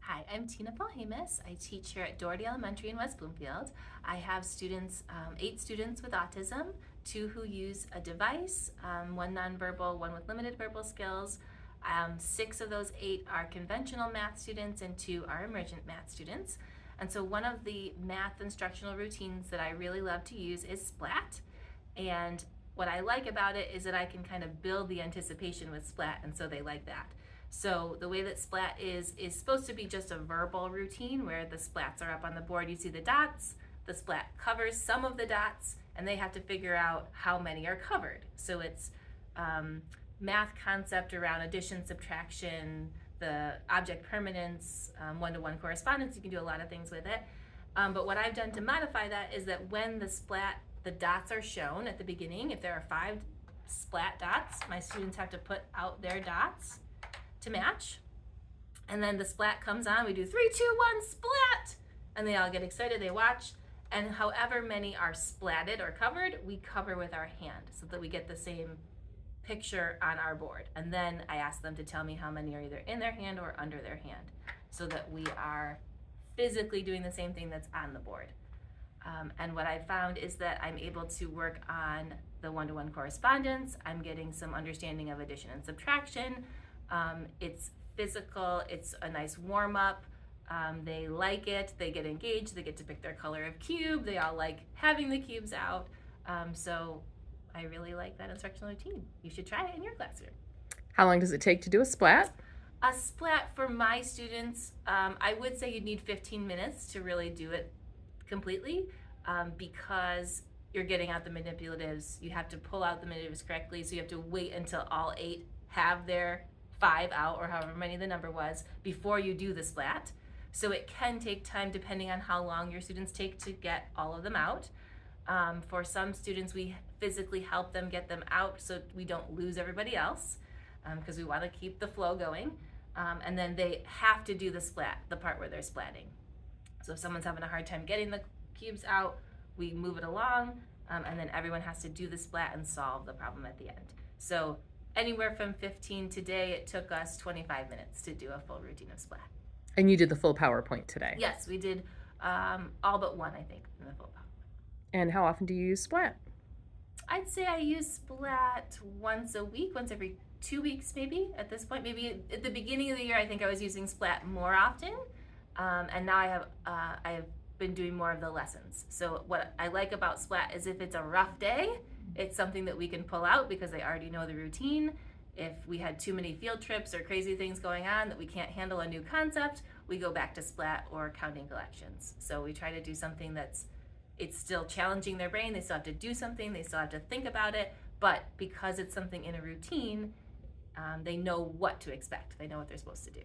Hi, I'm Tina Polhamus. I teach here at Doherty Elementary in West Bloomfield. I have students, 8 students with autism, 2 who use a device, 1 nonverbal, 1 with limited verbal skills. 6 of those 8 are conventional math students and 2 are emergent math students. And so one of the math instructional routines that I really love to use is Splat. And what I like about it is that I can kind of build the anticipation with Splat, and so they like that. So the way that Splat is supposed to be just a verbal routine where the splats are up on the board. You see the dots, the Splat covers some of the dots, and they have to figure out how many are covered. So it's math concept around addition, subtraction, the object permanence, one-to-one correspondence. You can do a lot of things with it. But what I've done to modify that is that when the dots are shown at the beginning, if there are 5 Splat dots, my students have to put out their dots to match, and then the Splat comes on. We do 3, 2, 1, Splat, and they all get excited. They watch, and however many are splatted or covered, we cover with our hand so that we get the same picture on our board. And then I ask them to tell me how many are either in their hand or under their hand, so that we are physically doing the same thing that's on the board. And what I found is that I'm able to work on the one-to-one correspondence. I'm getting some understanding of addition and subtraction. It's physical, it's a nice warm-up. They like it, they get engaged, they get to pick their color of cube, they all like having the cubes out. So I really like that instructional routine. You should try it in your classroom. How long does it take to do a Splat? A Splat for my students, I would say you'd need 15 minutes to really do it completely, because you're getting out the manipulatives. You have to pull out the manipulatives correctly, so you have to wait until all 8 have their 5 out, or however many the number was, before you do the Splat. So it can take time depending on how long your students take to get all of them out. For some students, we physically help them get them out so we don't lose everybody else, because we want to keep the flow going. And then they have to do the Splat, the part where they're splatting. So if someone's having a hard time getting the cubes out, we move it along, and then everyone has to do the Splat and solve the problem at the end. So anywhere from 15, today it took us 25 minutes to do a full routine of Splat. And you did the full PowerPoint today? Yes, we did all but one, I think, in the full PowerPoint. And how often do you use Splat? I'd say I use Splat once a week, once every 2 weeks maybe at this point. Maybe at the beginning of the year I think I was using Splat more often, and now I have been doing more of the lessons. So what I like about Splat is if it's a rough day, it's something that we can pull out because they already know the routine. If we had too many field trips or crazy things going on that we can't handle a new concept, we go back to Splat or counting collections. So we try to do something it's still challenging their brain. They still have to do something, they still have to think about it, but because it's something in a routine, they know what to expect. They know what they're supposed to do.